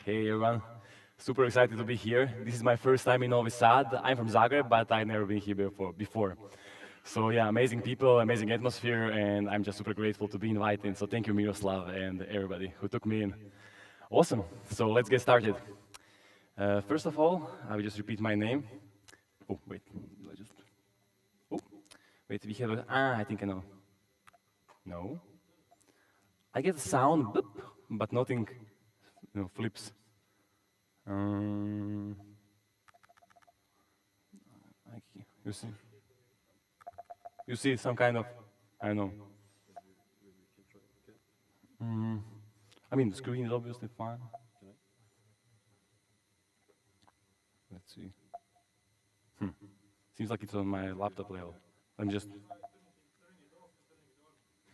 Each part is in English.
Hey everyone, super excited to be here. This is my first time in Novi Sad. I'm from Zagreb, but I've never been here before. So yeah, amazing people, amazing atmosphere, and I'm just super grateful to be invited. So thank you, Miroslav, and everybody who took me in. Awesome. So let's get started. First of all, I will just repeat my name. Oh wait, oh wait, we have a I think I know. No, I get a sound, boop, but nothing. Flips. You see? You see some kind of, I don't know. I mean, the screen is obviously fine. Let's see. Seems like it's on my laptop level. I'm just.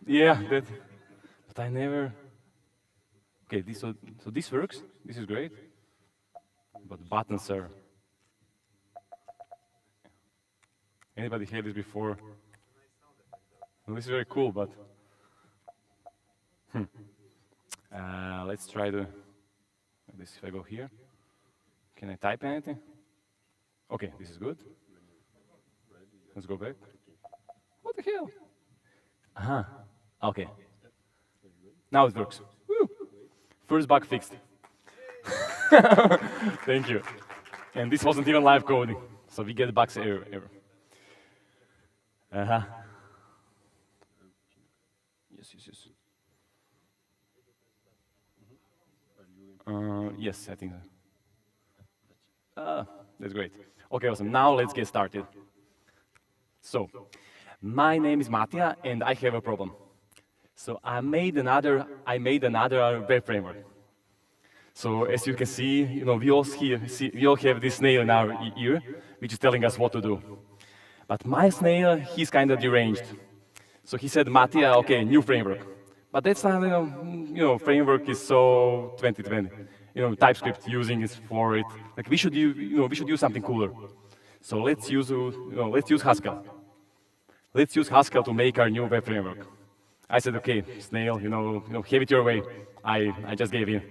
Yeah, that. But I never. Okay, so this works. This is great. But buttons are. Anybody had this before? Well, this is very cool, but. Let's try to. This if I go here. Can I type anything? Okay, this is good. Let's go back. What the hell? Okay. Now it works. Woo. First bug fixed. Thank you. And this wasn't even live coding, so we get bugs error. Yes. Yes, I think so. That's great. Okay, awesome. Now let's get started. So, my name is Matija, and I have a problem. So I made another web framework. So as you can see, we all have this snail in our ear, which is telling us what to do. But my snail, he's kind of deranged. So he said, Matija, okay, new framework. But that's not, framework is so 2020. TypeScript using is for it. Like we should use something cooler. So let's use Haskell. Let's use Haskell to make our new web framework. I said, okay, snail, have it your way. I just gave in.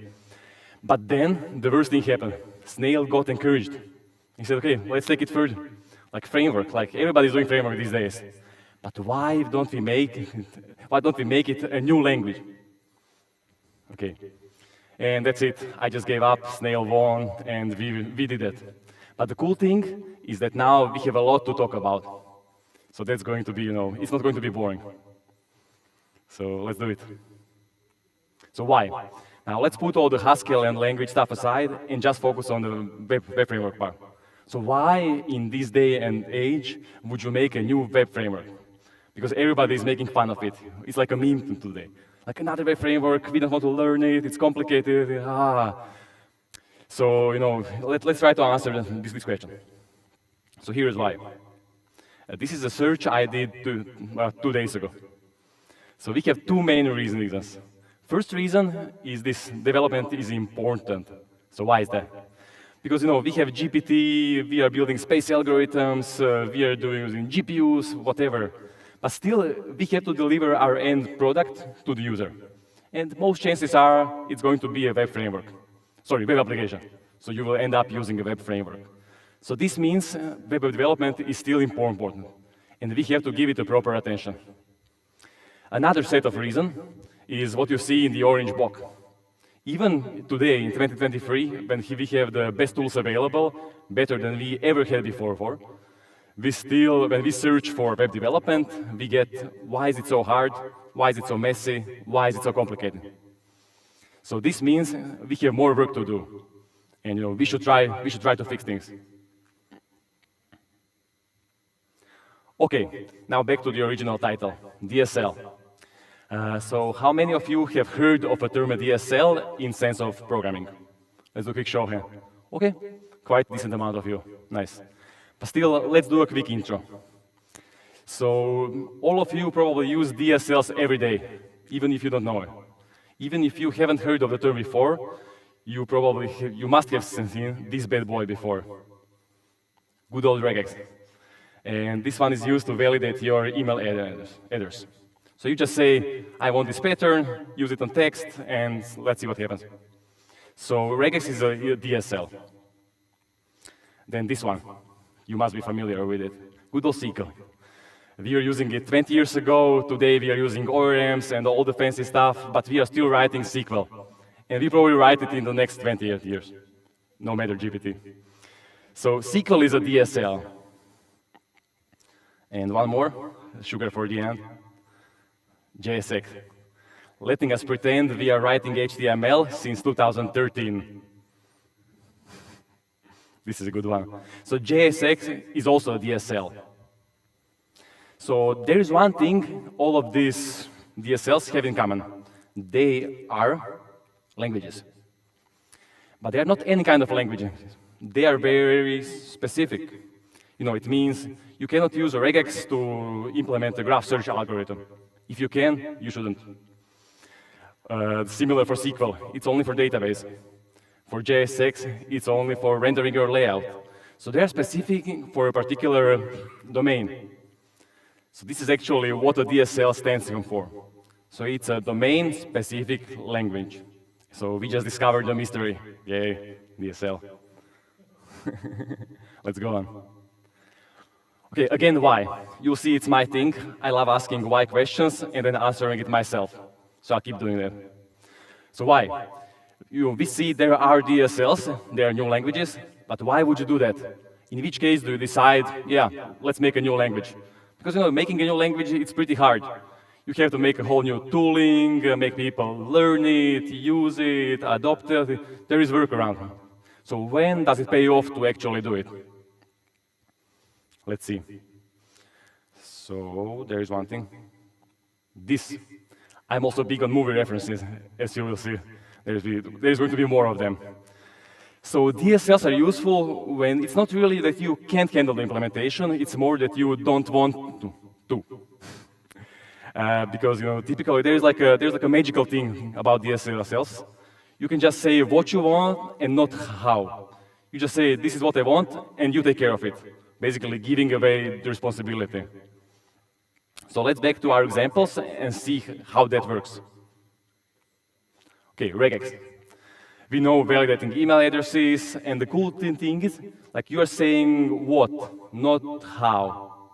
But then the worst thing happened. Snail got encouraged. He said, okay, let's take it further. Like framework, like everybody's doing framework these days. But why don't we make it a new language? Okay. And that's it. I just gave up, Snail won, and we did it. But the cool thing is that now we have a lot to talk about. So that's going to be, it's not going to be boring. So let's do it. So why? Now let's put all the Haskell and language stuff aside and just focus on the web framework part. So why in this day and age would you make a new web framework? Because everybody is making fun of it. It's like a meme today. Like another web framework, we don't want to learn it, it's complicated. So, let's try to answer this question. So here's why. This is a search I did 2 days ago. So we have two main reasons. First reason is this development is important. So why is that? Because we have GPT, we are building space algorithms, we are using GPUs, whatever. But still, we have to deliver our end product to the user. And most chances are it's going to be a web framework. Sorry, web application. So you will end up using a web framework. So this means web development is still important. And we have to give it the proper attention. Another set of reasons is what you see in the orange box. Even today, in 2023, when we have the best tools available, better than we ever had before, when we search for web development, we get, why is it so hard? Why is it so messy? Why is it so complicated? So this means we have more work to do. And we should try to fix things. Okay, now back to the original title, DSL. So how many of you have heard of a term DSL in sense of programming? Let's do a quick show here. Okay, quite a decent amount of you. Nice. But still, let's do a quick intro. So all of you probably use DSLs every day, even if you don't know it. Even if you haven't heard of the term before, you must have seen this bad boy before. Good old regex. And this one is used to validate your email headers. So you just say, I want this pattern, use it on text, and let's see what happens. So regex is a DSL. Then this one, you must be familiar with it. Good old SQL. We were using it 20 years ago. Today we are using ORMs and all the fancy stuff, but we are still writing SQL. And we probably write it in the next 20 years, no matter GPT. So SQL is a DSL. And one more, sugar for the end, JSX. Letting us pretend we are writing HTML since 2013. This is a good one. So JSX is also a DSL. So there is one thing all of these DSLs have in common. They are languages. But they are not any kind of languages. They are very specific. It means you cannot use a regex to implement a graph search algorithm. If you can, you shouldn't. Similar for SQL, it's only for database. For JSX, it's only for rendering your layout. So they are specific for a particular domain. So this is actually what a DSL stands for. So it's a domain-specific language. So we just discovered the mystery. Yay, DSL. Let's go on. Okay, again, why? You'll see it's my thing. I love asking why questions and then answering it myself. So I'll keep doing that. So why? We see there are DSLs, there are new languages, but why would you do that? In which case do you decide, yeah, let's make a new language? Because making a new language, it's pretty hard. You have to make a whole new tooling, make people learn it, use it, adopt it. There is work around. So when does it pay off to actually do it? Let's see. So there is one thing. This. I'm also big on movie references, as you will see. There's going to be more of them. So DSLs are useful when it's not really that you can't handle the implementation, it's more that you don't want to. Because typically there's like a magical thing about DSLs. You can just say what you want and not how. You just say this is what I want and you take care of it. Basically giving away the responsibility. So let's back to our examples and see how that works. Okay, regex. We know validating email addresses, and the cool thing is, like you are saying what, not how.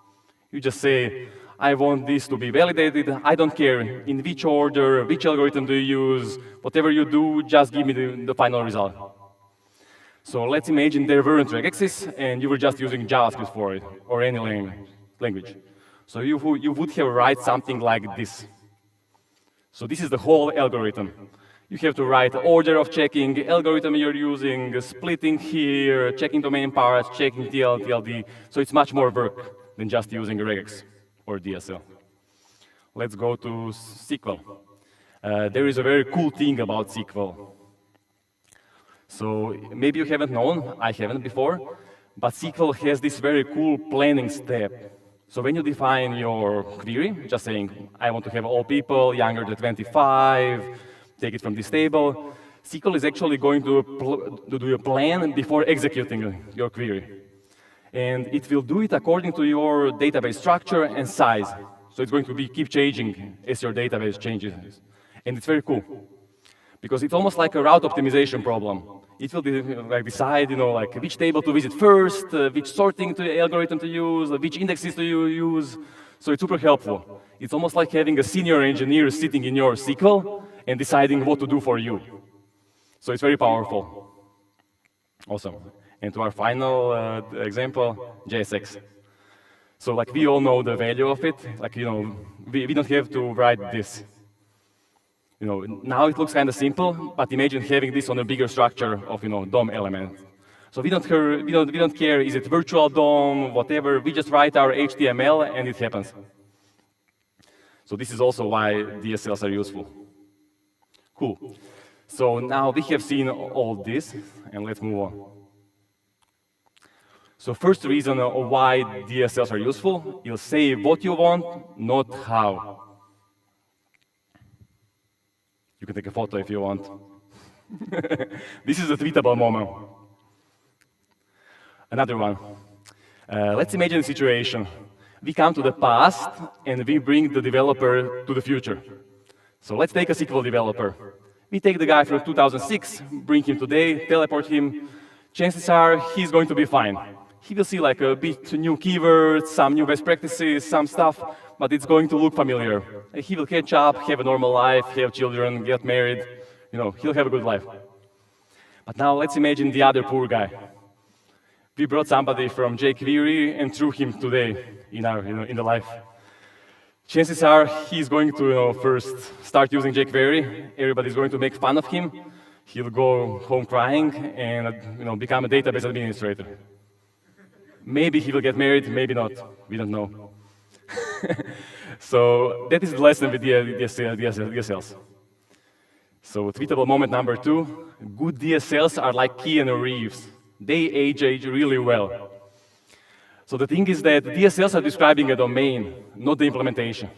You just say, I want this to be validated, I don't care in which order, which algorithm do you use, whatever you do, just give me the final result. So let's imagine there weren't regexes, and you were just using JavaScript for it, or any language. So you would have write something like this. So this is the whole algorithm. You have to write the order of checking, algorithm you're using, splitting here, checking domain parts, checking TLD. So it's much more work than just using regex or DSL. Let's go to SQL. There is a very cool thing about SQL. So maybe you haven't known, I haven't before, but SQL has this very cool planning step. So when you define your query, just saying, I want to have all people younger than 25, take it from this table, SQL is actually going to do a plan before executing your query. And it will do it according to your database structure and size. So it's going to keep changing as your database changes. And it's very cool. Because it's almost like a route optimization problem. It will decide, which table to visit first, which sorting algorithm to use, which indexes to use. So it's super helpful. It's almost like having a senior engineer sitting in your SQL and deciding what to do for you. So it's very powerful. Awesome. And to our final example, JSX. So we all know the value of it. We don't have to write this. Now it looks kind of simple, but imagine having this on a bigger structure of, DOM element. So we don't care, is it virtual DOM, whatever, we just write our HTML and it happens. So this is also why DSLs are useful. Cool. So now we have seen all this, and let's move on. So first reason why DSLs are useful, you'll say what you want, not how. You can take a photo if you want. This is a tweetable moment. Another one. Let's imagine a situation. We come to the past, and we bring the developer to the future. So let's take a SQL developer. We take the guy from 2006, bring him today, teleport him. Chances are he's going to be fine. He will see like a bit new keywords, some new best practices, some stuff, but it's going to look familiar. He will catch up, have a normal life, have children, get married. He'll have a good life. But now let's imagine the other poor guy. We brought somebody from jQuery and threw him today in the life. Chances are he's going to first start using jQuery. Everybody's going to make fun of him. He'll go home crying and become a database administrator. Maybe he will get married, maybe not. We don't know. So that is the lesson with DSLs. So tweetable moment number 2, good DSLs are like Keanu Reeves. They age really well. So the thing is that DSLs are describing a domain, not the implementation.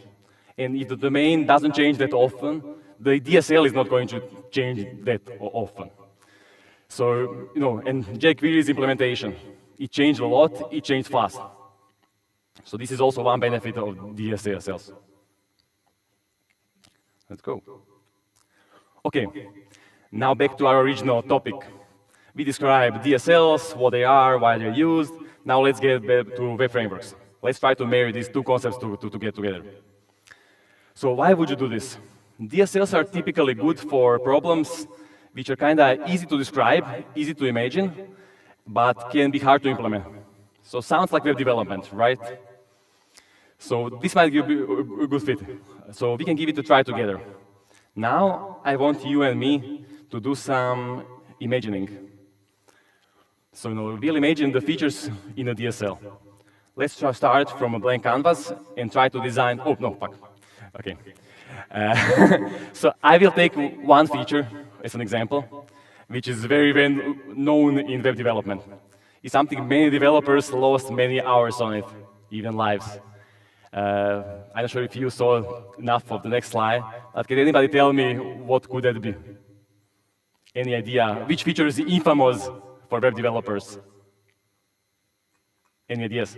And if the domain doesn't change that often, the DSL is not going to change that often. So, and jQuery's implementation, it changed a lot, it changed fast. So this is also one benefit of DSLs. Let's go. Okay, now back to our original topic. We described DSLs, what they are, why they're used. Now let's get back to web frameworks. Let's try to marry these two concepts to get together. So why would you do this? DSLs are typically good for problems which are kind of easy to describe, easy to imagine, but can be hard to implement. So sounds like web development, right? So this might be a good fit. So we can give it a try together. Now I want you and me to do some imagining. So we'll imagine the features in a DSL. Let's start from a blank canvas and try to design. Oh no, fuck. Okay. So I will take one feature as an example, which is very well known in web development. It's something many developers lost many hours on it, even lives. I'm not sure if you saw enough of the next slide, but can anybody tell me what could that be? Any idea? Which feature is infamous for web developers? Any ideas?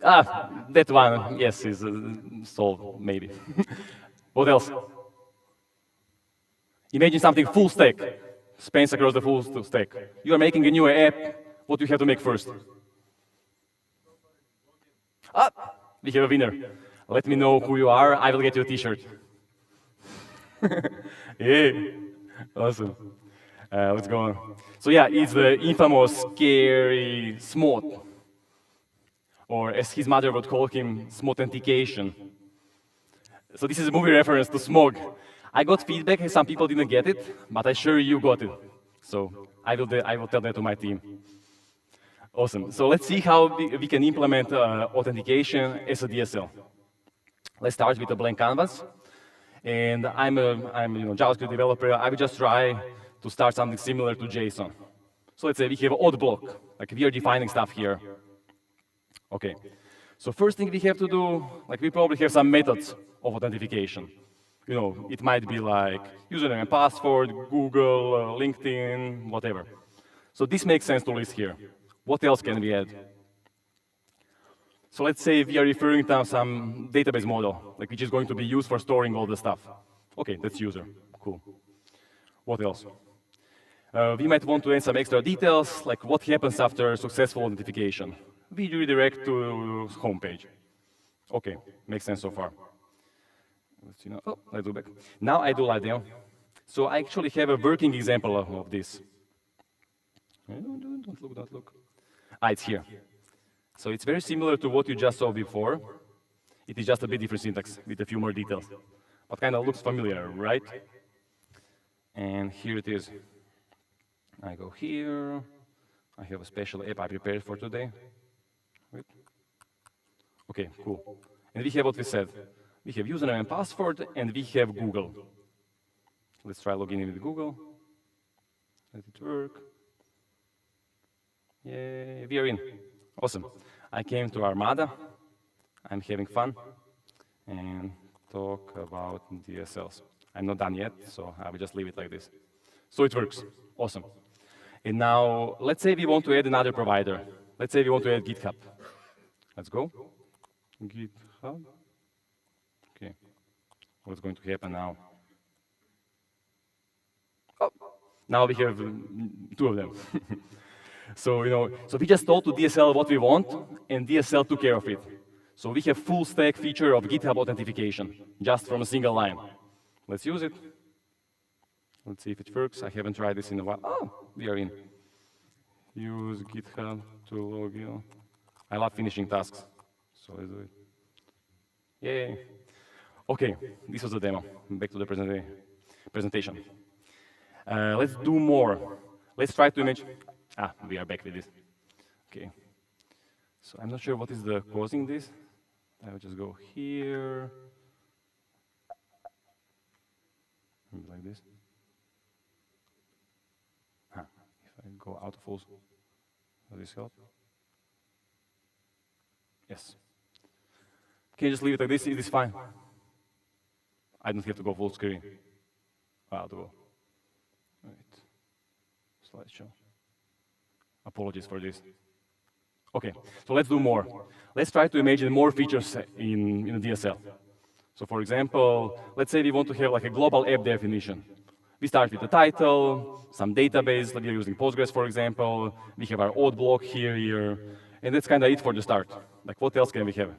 That one, yes, is solved, maybe. What else? Imagine something full stack, spans across the full stack. You are making a new app, what do you have to make first? We have a winner. Let me know who you are, I will get you a t-shirt. Yeah, awesome. Let's go on. So yeah, it's the infamous, scary Smot. Or as his mother would call him, Smauthentication. So this is a movie reference to smog. I got feedback, some people didn't get it, but I'm sure you got it. So I will tell that to my team. Awesome. So let's see how we can implement authentication as a DSL. Let's start with a blank canvas. And I'm a JavaScript developer. I will just try to start something similar to JSON. So let's say we have an odd block, like we are defining stuff here. Okay, so first thing we have to do, like we probably have some methods of authentication. It might be like username and password, Google, LinkedIn, whatever. So this makes sense to list here. What else can we add? So let's say we are referring to some database model, like which is going to be used for storing all the stuff. Okay, that's user, cool. What else? We might want to add some extra details, like what happens after successful authentication. We redirect to homepage. Okay, makes sense so far. Let's see now. Oh, let's do back. Now I do like that. So I actually have a working example of this. Don't look. It's here. So it's very similar to what you just saw before. It is just a bit different syntax with a few more details. But kind of looks familiar, right? And here it is. I go here. I have a special app I prepared for today. Wait. Okay, cool. And we have what we said. We have username and password, and we have Google. Let's try logging in with Google. Let it work. Yay, we are in. Awesome. I came to Armada. I'm having fun. And talk about DSLs. I'm not done yet, so I will just leave it like this. So it works. Awesome. And now, let's say we want to add another provider. Let's say we want to add GitHub. Let's go. GitHub. Okay. What's going to happen now? Oh, now we have two of them. So, so we just told to DSL what we want, and DSL took care of it. So we have full stack feature of GitHub authentication, just from a single line. Let's use it. Let's see if it works. I haven't tried this in a while. Oh, we are in. Use GitHub to log in. I love finishing tasks, so let's do it. Yay. Okay, this was the demo. Back to the presentation. Let's do more. Let's try to image. We are back with this. Okay. So I'm not sure what is the causing this. I will just go here. Maybe like this. If I go out of full, does this help? Yes. Can you just leave it like this? It is fine. I don't have to go full screen. To go. Right. Slideshow. Apologies for this. Okay, so let's do more. Let's try to imagine more features in a DSL. So for example, let's say we want to have like a global app definition. We start with the title, some database, like we're using Postgres, for example. We have our auth block here, and that's kind of it for the start. Like, what else can we have?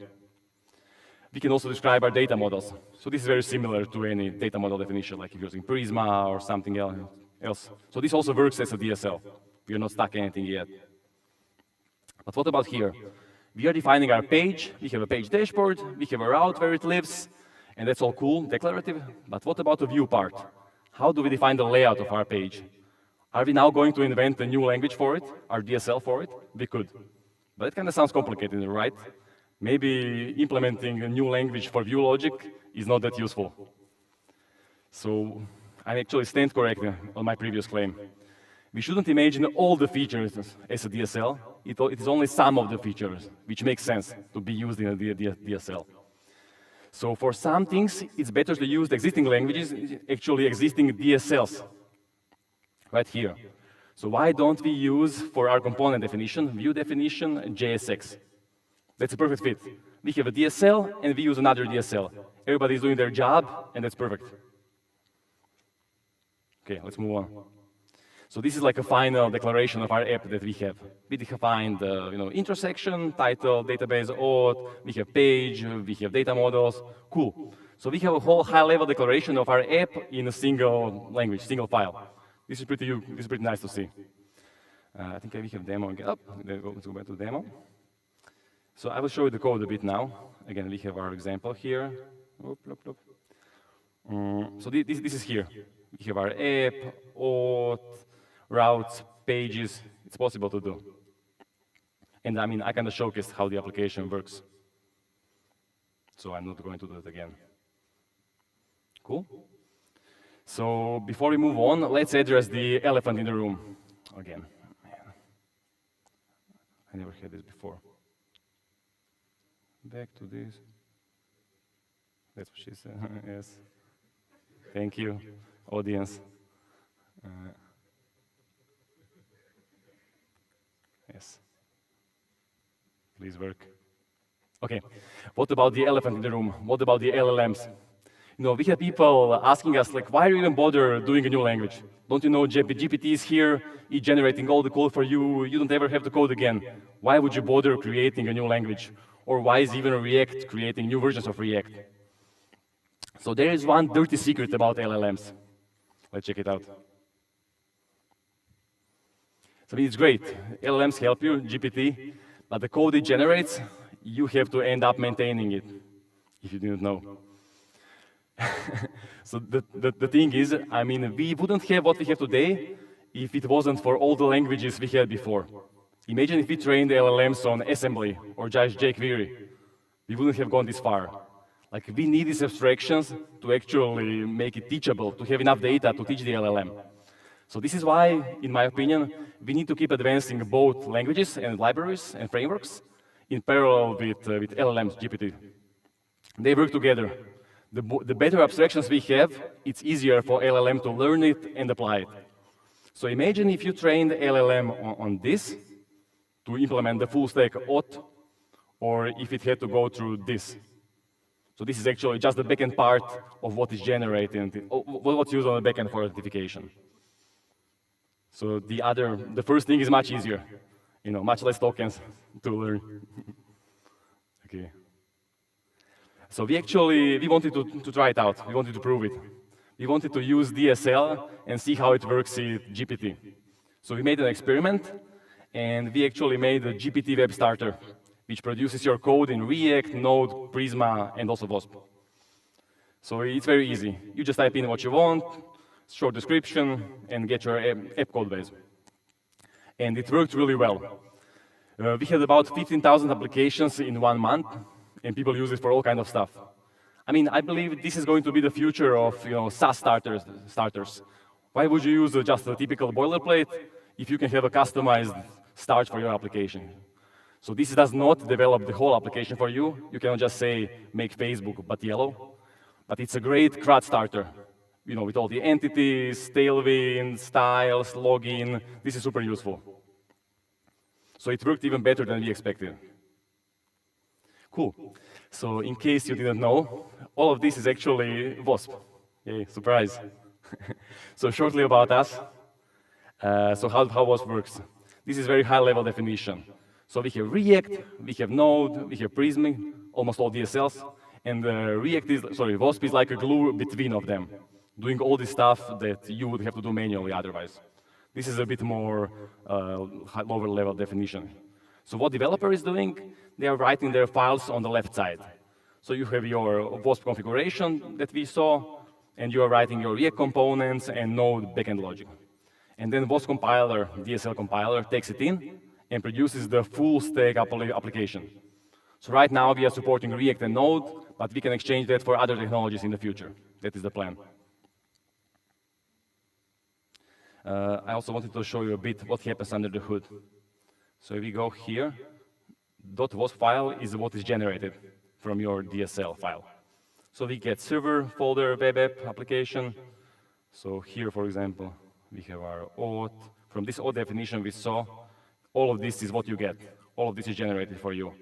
We can also describe our data models. So this is very similar to any data model definition, like if you're using Prisma or something else. So this also works as a DSL. We are not stuck anything yet. But what about here? We are defining our page. We have a page dashboard. We have a route where it lives. And that's all cool, declarative. But what about the view part? How do we define the layout of our page? Are we now going to invent a new language for it, our DSL for it? We could. But it kind of sounds complicated, right? Maybe implementing a new language for view logic is not that useful. So I actually stand corrected on my previous claim. We shouldn't imagine all the features as a DSL. It is only some of the features which make sense to be used in a DSL. So for some things, it's better to use the existing languages, actually existing DSLs, right here. So why don't we use, for our component definition, view definition, JSX? That's a perfect fit. We have a DSL, and we use another DSL. Everybody's doing their job, and that's perfect. Okay, let's move on. So this is like a final declaration of our app that we have. We defined the intersection, title, database, auth, we have page, we have data models. Cool. So we have a whole high-level declaration of our app in a single language, single file. This is pretty nice to see. I think we have demo again. Let's go back to demo. So I will show you the code a bit now. Again, we have our example here. So this is here. We have our app, auth, routes, pages. It's possible to do. And I mean, I kind of showcased how the application works. So I'm not going to do it again. Cool? So before we move on, let's address the elephant in the room again. Man. I never had this before. Back to this. That's what she said. Yes. Thank you, audience. Yes. Please work. Okay. What about the elephant in the room? What about the LLMs? We have people asking us, like, why do you even bother doing a new language? Don't you know GPT is here, it's generating all the code for you, you don't ever have to code again. Why would you bother creating a new language? Or why is even React creating new versions of React? So there is one dirty secret about LLMs. Let's check it out. So it's great. LLMs help you, GPT, but the code it generates, you have to end up maintaining it, if you didn't know. So the thing is, I mean, we wouldn't have what we have today if it wasn't for all the languages we had before. Imagine if we trained LLMs on assembly or just jQuery. We wouldn't have gone this far. Like, we need these abstractions to actually make it teachable, to have enough data to teach the LLM. So this is why, in my opinion, we need to keep advancing both languages and libraries and frameworks in parallel with LLMs, GPT. They work together. The better abstractions we have, it's easier for LLM to learn it and apply it. So imagine if you trained LLM on this to implement the full stack auth or if it had to go through this. So this is actually just the backend part of what is generated, what's used on the backend for authentication. So the first thing is much easier, much less tokens to learn. Okay. So we wanted to try it out. We wanted to prove it. We wanted to use DSL and see how it works with GPT. So we made an experiment, and we actually made a GPT web starter, which produces your code in React, Node, Prisma, and also Wasp. So it's very easy. You just type in what you want, short description, and get your app code base. And it worked really well. We had about 15,000 applications in 1 month, and people use it for all kinds of stuff. I mean, I believe this is going to be the future of SaaS starters. Why would you use just a typical boilerplate if you can have a customized start for your application? So this does not develop the whole application for you. You cannot just say, make Facebook but yellow. But it's a great CRUD starter, with all the entities, tailwind, styles, login. This is super useful. So it worked even better than we expected. Cool. So in case you didn't know, all of this is actually Wasp. Yay, surprise. So shortly about us. So how Wasp works. This is very high-level definition. So we have React, we have Node, we have Prisma, almost all DSLs, and Wasp is like a glue between of them, doing all the stuff that you would have to do manually otherwise. This is a bit more lower level definition. So what developer is doing, they are writing their files on the left side. So you have your Wasp configuration that we saw, and you are writing your React components and Node backend logic. And then Wasp compiler, DSL compiler, takes it in and produces the full stack application. So right now we are supporting React and Node, but we can exchange that for other technologies in the future. That is the plan. I also wanted to show you a bit what happens under the hood. So if we go here, .wasp file is what is generated from your DSL file. So we get server, folder, web app, application. So here, for example, we have our auth. From this auth definition we saw, all of this is what you get. All of this is generated for you.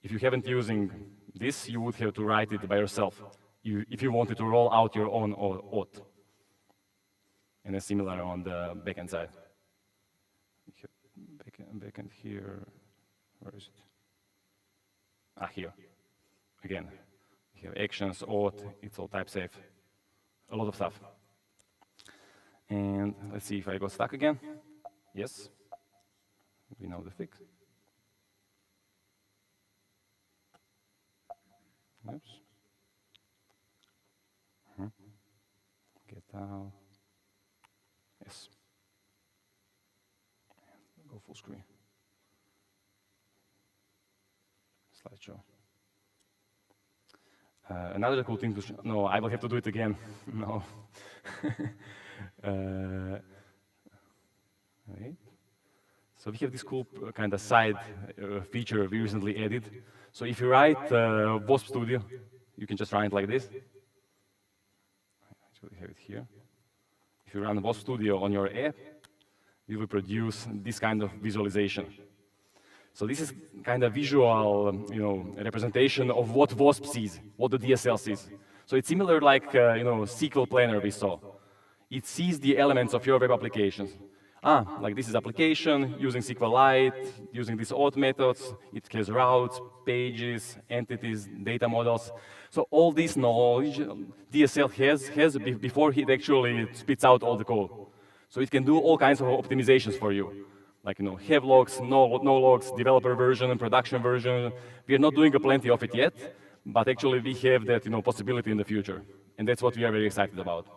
If you haven't using this, you would have to write it by yourself if you wanted to roll out your own auth. And then similar on the backend side. Backend here, where is it? Here. Again, we have actions, auth, it's all type safe. A lot of stuff. And let's see if I got stuck again. Yes. We know the fix. Oops. Get out. Yes. Go full screen. Slideshow. Another cool thing to show. No, I will have to do it again. No. Wait. So we have this cool kind of side feature we recently added. So if you write Wasp Studio, you can just run it like this. Actually have it here. If you run Wasp Studio on your app, you will produce this kind of visualization. So this is kind of visual, representation of what Wasp sees, what the DSL sees. So it's similar like, SQL Planner we saw. It sees the elements of your web applications. Like this is application, using SQLite, using these auth methods. It has routes, pages, entities, data models. So all this knowledge DSL has before it actually spits out all the code. So it can do all kinds of optimizations for you. Like, have logs, no logs, developer version and production version. We are not doing plenty of it yet, but actually we have that, possibility in the future. And that's what we are very excited about.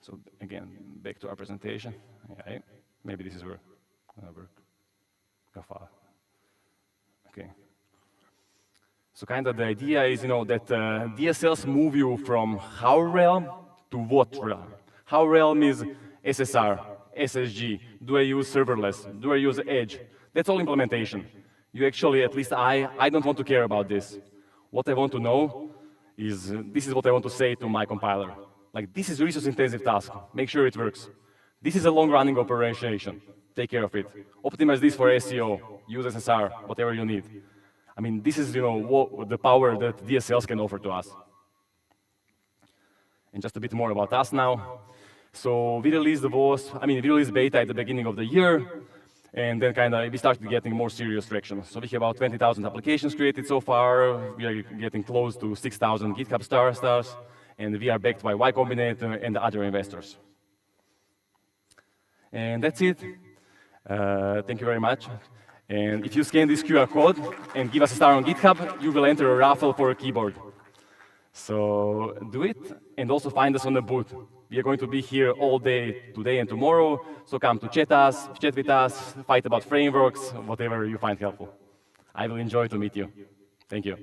So again, back to our presentation. Yeah, maybe this is where work. Okay. So kind of the idea is, that DSLs move you from how realm to what realm. How realm is SSR, SSG. Do I use serverless? Do I use edge? That's all implementation. You actually, at least I don't want to care about this. What I want to know is, this is what I want to say to my compiler. Like, this is a resource-intensive task. Make sure it works. This is a long-running operation. take care of it. Optimize this for SEO, use SSR, whatever you need. I mean, this is the power that DSLs can offer to us. And just a bit more about us now. So we released we released beta at the beginning of the year, and then we started getting more serious traction. So we have about 20,000 applications created so far. We are getting close to 6,000 GitHub stars, and we are backed by Y Combinator and other investors. And that's it. Thank you very much. And if you scan this QR code and give us a star on GitHub, you will enter a raffle for a keyboard. So do it, and also find us on the booth. We are going to be here all day today and tomorrow, so come to chat with us, fight about frameworks, whatever you find helpful. I will enjoy to meet you. Thank you.